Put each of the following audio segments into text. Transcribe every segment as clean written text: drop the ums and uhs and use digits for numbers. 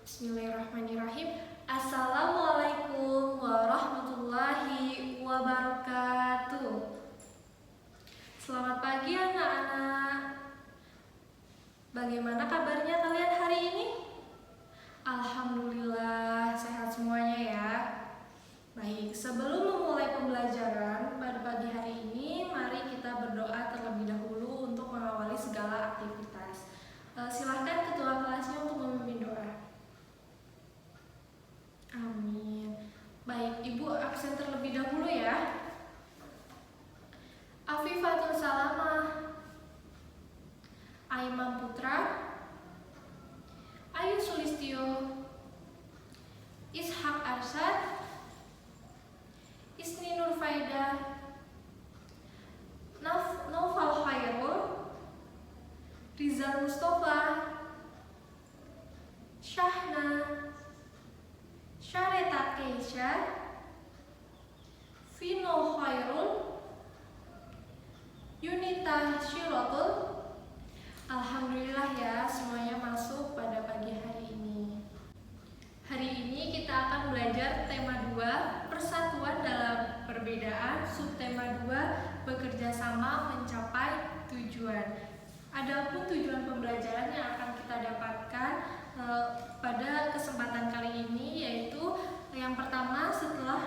Bismillahirrahmanirrahim. Assalamualaikum warahmatullahi wabarakatuh. Selamat pagi anak-anak. Bagaimana kabarnya kalian hari ini? Alhamdulillah sehat semuanya ya. Baik, sebelum memulai pembelajaran pada pagi hari ini, mari kita berdoa terlebih dahulu untuk mengawali segala aktivitas. Silahkan ketua kelasnya untuk memimpin doa. Amin. Baik, Ibu absen terlebih dahulu ya. Afifatul Salamah, Aimam Putra, Ayu Sulistyo, Ishak Arsyad, Isni Nurfaida, Naufal Khairul, Rizal Mustafa, Syahna, Syareta Keisha, Vino Khairul, Yunita Syirotul. Alhamdulillah ya, semuanya masuk pada pagi hari ini. Hari ini kita akan belajar tema 2, persatuan dalam perbedaan, subtema 2, bekerja sama mencapai tujuan. Adapun tujuan pembelajaran yang akan kita dapatkan pada kesempatan kali ini yaitu yang pertama, setelah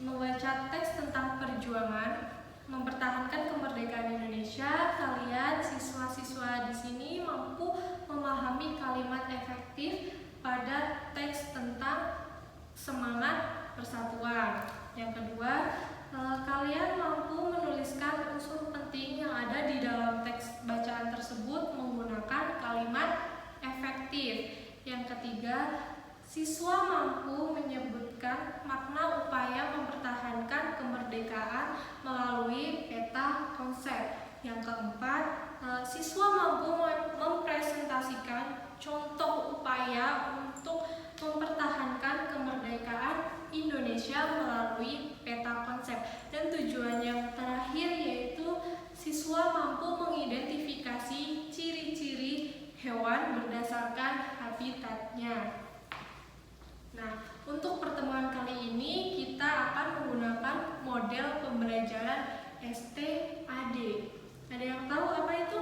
membaca teks tentang perjuangan mempertahankan kemerdekaan Indonesia, kalian siswa-siswa di sini mampu memahami kalimat efektif pada teks tentang semangat persatuan. Yang kedua, kalian mampu menuliskan unsur penting yang ada di dalam teks bacaan tersebut menggunakan kalimat efektif. Yang ketiga, siswa mampu menyebutkan makna upaya mempertahankan kemerdekaan melalui peta konsep. Yang keempat, siswa mampu mempresentasikan contoh upaya untuk mempertahankan kemerdekaan Indonesia melalui peta konsep. Dan tujuan yang terakhir yaitu siswa mampu mengidentifikasi ciri-ciri hewan berdasarkan habitatnya. Nah, untuk pertemuan kali ini kita akan menggunakan model pembelajaran STAD. Ada yang tahu apa itu?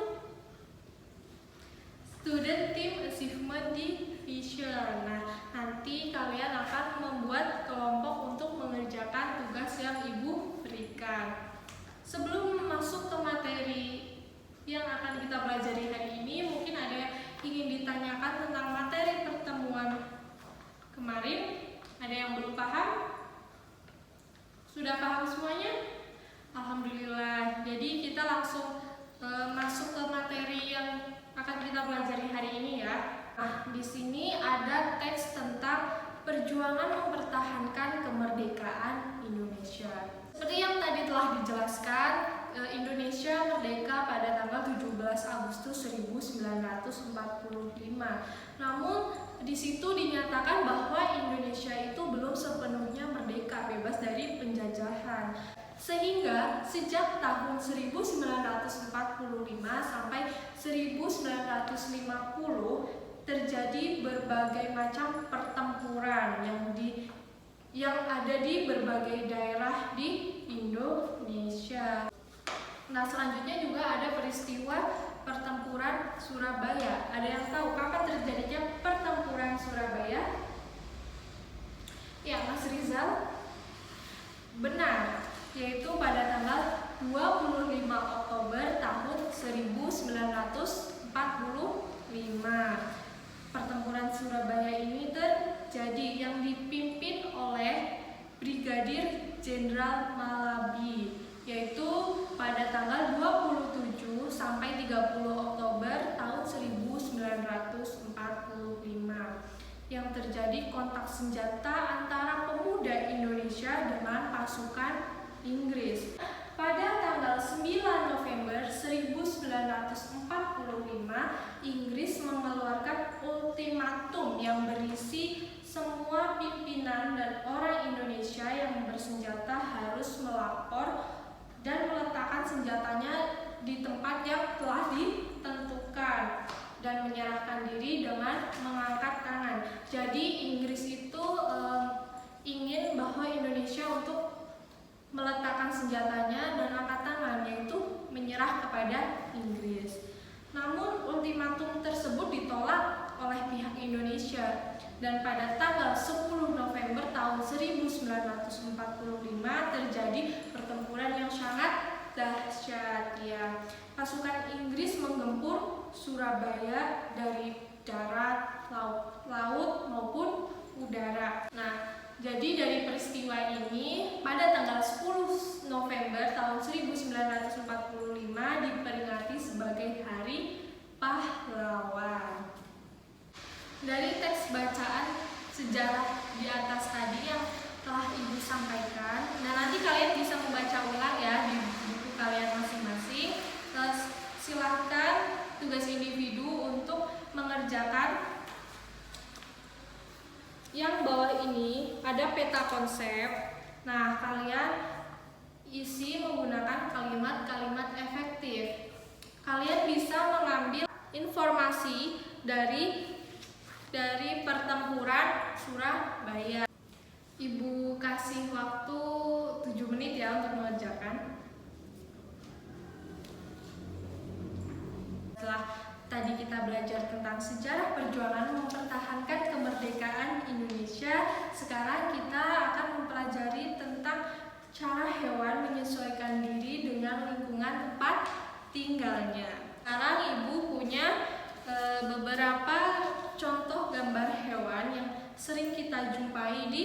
Student Team Achievement Division. Nah, nanti kalian akan membuat kelompok untuk mengerjakan tugas yang Ibu berikan. Sebelum masuk ke materi yang akan kita pelajari hari ini, mungkin ada yang ingin ditanyakan tentang materi pertemuan kemarin. Ada yang belum paham? Sudah paham semuanya? Alhamdulillah. Jadi kita langsung masuk ke materi yang akan kita pelajari hari ini ya. Nah, di sini ada teks tentang perjuangan mempertahankan kemerdekaan Indonesia. Seperti yang tadi telah dijelaskan, Indonesia merdeka pada tanggal 17 Agustus 1945. Namun di situ dinyatakan bahwa Indonesia itu belum sepenuhnya merdeka, bebas dari penjajahan. Sehingga sejak tahun 1945 sampai 1950 terjadi berbagai macam pertempuran yang ada di berbagai daerah di Indonesia. Nah, selanjutnya juga ada peristiwa pertempuran Surabaya. Ada yang tahu kapan terjadinya pertempuran Surabaya? Ya, Mas Rizal? Benar, yaitu pada tanggal 25 Oktober tahun 1945. Pertempuran Surabaya ini terjadi yang dipimpin oleh Brigadir Jenderal Malabi, yaitu pada tanggal 27 sampai 30 Oktober tahun 1945 yang terjadi kontak senjata antara pemuda Indonesia dengan pasukan Inggris. Pada tanggal 9 November 1945, Inggris mengeluarkan ultimatum yang berisi semua pimpinan dan orang Indonesia yang bersenjata harus melapor dan meletakkan senjatanya di tempat yang telah ditentukan. dan menyerahkan diri dengan mengangkat tangan. Jadi Inggris itu ingin bahwa Indonesia untuk meletakkan senjatanya dan angkat tangan, yaitu menyerah kepada Inggris. Namun ultimatum tersebut ditolak oleh pihak Indonesia, dan pada tanggal 10 November tahun 1945 terjadi pertempuran yang sangat dahsyat. Ya, pasukan Inggris menggempur Surabaya dari darat, laut maupun udara. Nah, jadi dari peristiwa ini pada tanggal 10 November tahun 1945 diperingati sebagai Hari Pahlawan. Dari teks bacaan sejarah di atas tadi yang telah Ibu sampaikan, nah nanti kalian bisa membaca ulang ya di buku kalian masing-masing. Silahkan tugas individu untuk mengerjakan yang bawah ini, ada peta konsep. Nah, kalian isi menggunakan kalimat-kalimat efektif. Kalian bisa mengambil informasi dari pertempuran Surabaya. Ibu kasih waktu 7 menit ya untuk mengerjakan. Setelah tadi kita belajar tentang sejarah perjuangan mempertahankan kemerdekaan Indonesia, sekarang kita akan mempelajari tentang cara hewan menyesuaikan diri dengan lingkungan tempat tinggalnya. Sekarang Ibu punya beberapa contoh gambar hewan yang sering kita jumpai di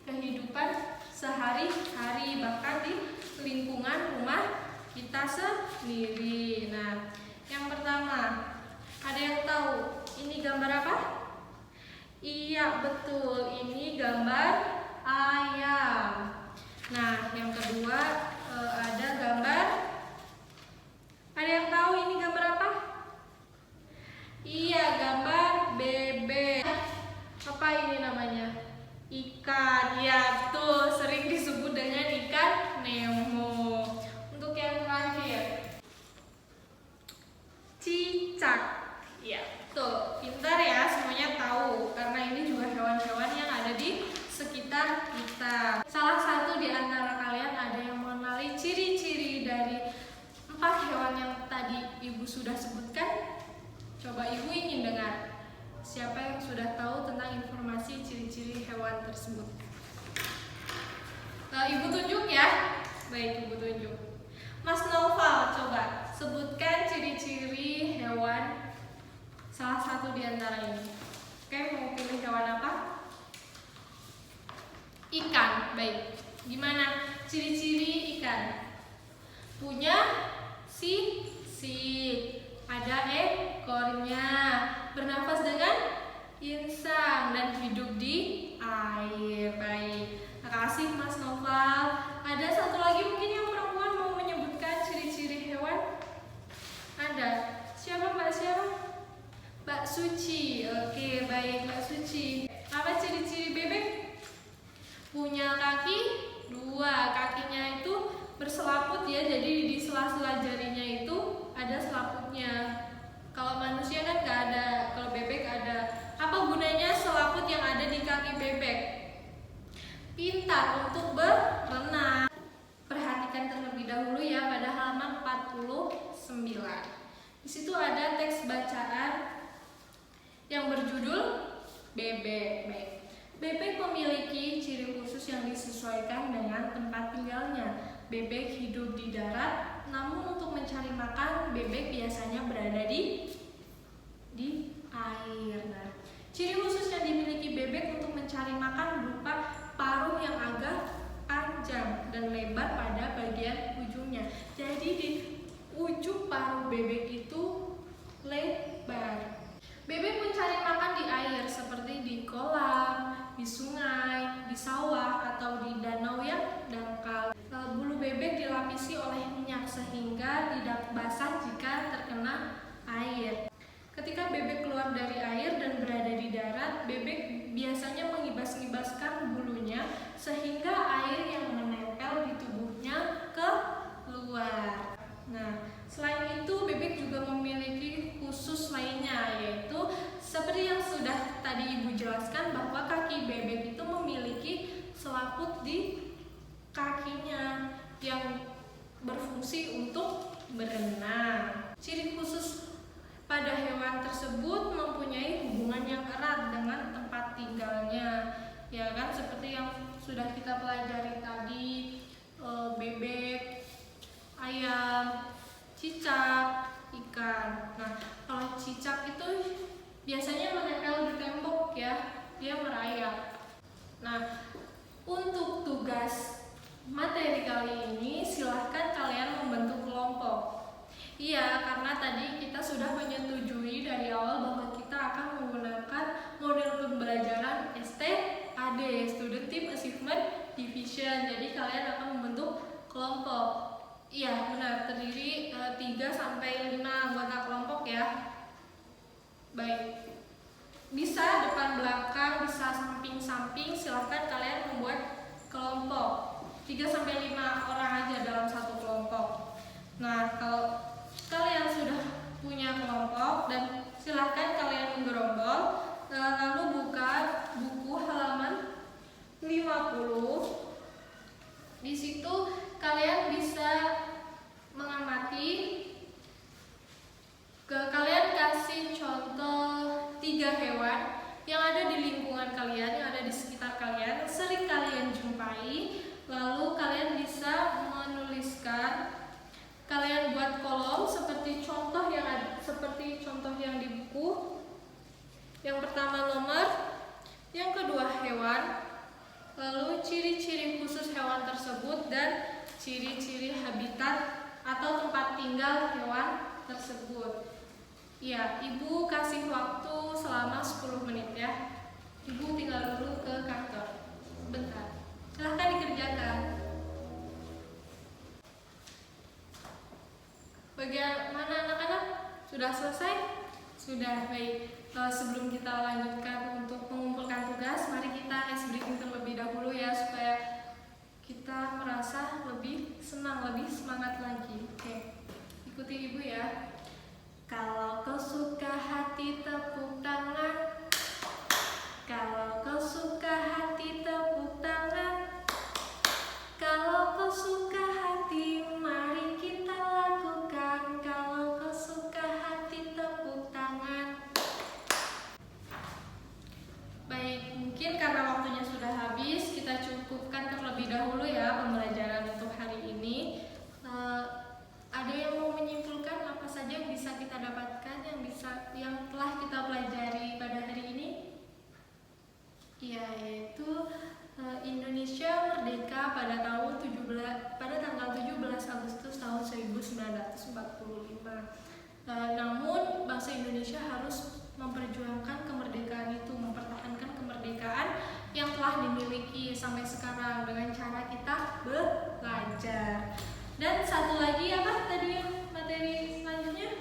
kehidupan sehari-hari, bahkan di lingkungan rumah kita sendiri. Nah, yang pertama, ada yang tahu ini gambar apa? Iya, betul, ini gambar ayam. Nah, yang kedua ada gambar, ada yang tahu ini gambar apa? Iya, gambar bebek. Apa ini namanya? Ikan. Ya, betul, sering disebut dengan ikan Nemo. Untuk yang terakhir, cicak. Ya, betul. Pintar ya, semuanya tahu karena ini juga hewan-hewan yang ada di sekitar kita. Salah satu di antara kalian ada yang mengenali ciri-ciri dari 4 hewan yang tadi Ibu sudah sebutkan? Coba Ibu ingin dengar. Siapa yang sudah tahu tentang informasi ciri-ciri hewan tersebut? Ibu tunjuk ya. Baik, Ibu tunjuk. Mas Noval, coba sebutkan ciri-ciri hewan salah satu di antara ini. Oke, mau pilih hewan apa? Ikan. Baik. Gimana ciri-ciri ikan? Punya sisik, ada ekornya, bernafas dengan insang, dan hidup di air. Baik. Makasih Mas Noval. Ada satu lagi mungkin yang perempuan mau menyebutkan ciri-ciri hewan? Ada. Siapa Mbak? Siapa? Mbak Suci. Oke, baik Mbak Suci. Apa ciri-ciri bebek? Punya kaki 2. Kakinya itu berselaput ya, jadi di sela-sela jarinya itu ada selaputnya. Kalau manusia kan nggak ada, kalau bebek ada. Apa gunanya selaput yang ada di kaki bebek? Pintar untuk berenang. Perhatikan terlebih dahulu ya pada halaman 49. Di situ ada teks bacaan yang berjudul bebek. Baik. Bebek memiliki ciri khusus yang disesuaikan dengan tempat tinggalnya. Bebek hidup di darat, namun untuk mencari makan, bebek biasanya berada di air. Nah, ciri khusus yang dimiliki bebek untuk mencari makan berupa paruh yang agak panjang dan lebar pada bagian ujungnya. Jadi di ujung paruh bebek itu lebar. Bebek mencari makan di air seperti di kolam, di sungai, di sawah, atau di danau yang dangkal. Bulu bebek dilapisi oleh minyak sehingga tidak basah jika terkena air. Ketika bebek keluar dari air dan berada di darat, bebek biasanya mengibas-ngibaskan bulunya sehingga air yang menempel di tubuhnya keluar. Nah, selain itu bebek juga memiliki khusus lainnya, berfungsi untuk berenang. Ciri khusus pada hewan tersebut mempunyai hubungan yang erat dengan tempat tinggalnya, ya kan, seperti yang sudah kita pelajari tadi, bebek, ayam, cicak, ikan. Nah, kalau cicak itu biasanya menempel di tembok ya, dia merayap. Nah, untuk tugas materi kali ini silahkan kalian membentuk kelompok. Iya, karena tadi kita sudah menyetujui dari awal bahwa kita akan menggunakan model pembelajaran STAD, Student Team Achievement Division. Jadi kalian akan membentuk kelompok. Iya, benar, terdiri 3-5 anggota kelompok ya. Baik. Bisa depan belakang, bisa samping-samping, silahkan kalian membuat kelompok. 3-5 orang aja dalam satu kelompok. Nah, kalau kalian sudah punya kelompok, dan silahkan kalian menggerombol, lalu buka buku halaman 50. Di situ kalian bisa mengamati, kalian kasih contoh 3 hewan yang ada di lingkungan kalian, yang ada di sekitar kalian, sering kalian jumpai. Lalu kalian bisa menuliskan, kalian buat kolom seperti contoh yang di buku. Yang pertama nomor, yang kedua hewan, lalu ciri-ciri khusus hewan tersebut dan ciri-ciri habitat atau tempat tinggal hewan tersebut. Ya, Ibu kasih waktu selama 10 menit ya. Ibu tinggal dulu ke kantor. Bentar. Silahkan dikerjakan. Bagaimana anak-anak? Sudah selesai? Sudah, baik. Sebelum kita lanjutkan untuk mengumpulkan tugas, mari kita ice breathing terlebih dahulu ya, supaya kita merasa lebih senang, lebih semangat lagi. Oke, ikuti Ibu ya. Kalau kau suka hati tepuk tangan, kalau kau suka hati tepuk tangan, kalau kau suka hati mari kita lakukan, kalau kau suka hati tepuk tangan. Baik, mungkin karena waktunya sudah habis, kita cukupkan terlebih dahulu ya pembelajaran untuk hari ini. Ada yang mau menyimpulkan apa saja yang bisa kita dapatkan, yang telah kita pelajari pada hari ini? Ya, yaitu Indonesia merdeka pada tanggal 17 Agustus tahun 1945. Namun bangsa Indonesia harus memperjuangkan kemerdekaan itu, mempertahankan kemerdekaan yang telah dimiliki sampai sekarang dengan cara kita belajar. Dan satu lagi apa tadi yang materi selanjutnya?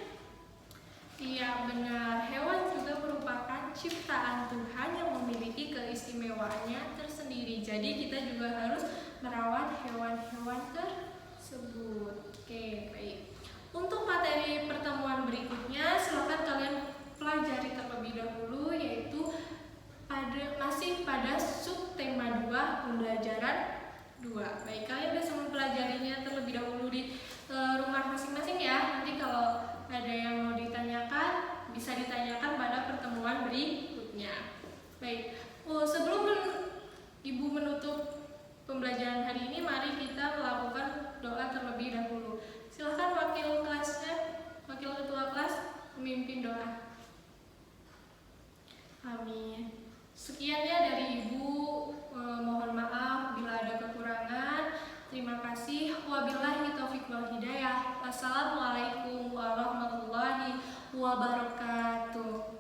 Iya benar, hewan juga merupakan ciptaan Tuhan yang memiliki keistimewaannya tersendiri. Jadi kita juga harus merawat hewan-hewan tersebut. Oke, baik. Untuk materi pertemuan berikutnya, silakan kalian pelajari terlebih dahulu, yaitu masih pada subtema 2 pembelajaran 2. Baik, kalian bisa mempelajarinya terlebih dahulu di rumah masing-masing ya. Nanti kalau ada yang mau ditanyakan, bisa ditanyakan pada pertemuan berikutnya. Baik, sebelum Ibu menutup pembelajaran hari ini, mari kita melakukan doa terlebih dahulu. Silahkan wakil ketua kelas memimpin doa. Amin. Sekian ya dari Ibu, mohon maaf bila ada kekurangan. Terima kasih. Wabillahi taufiq wal hidayah. Wassalamualaikum warahmatullahi wabarakatuh.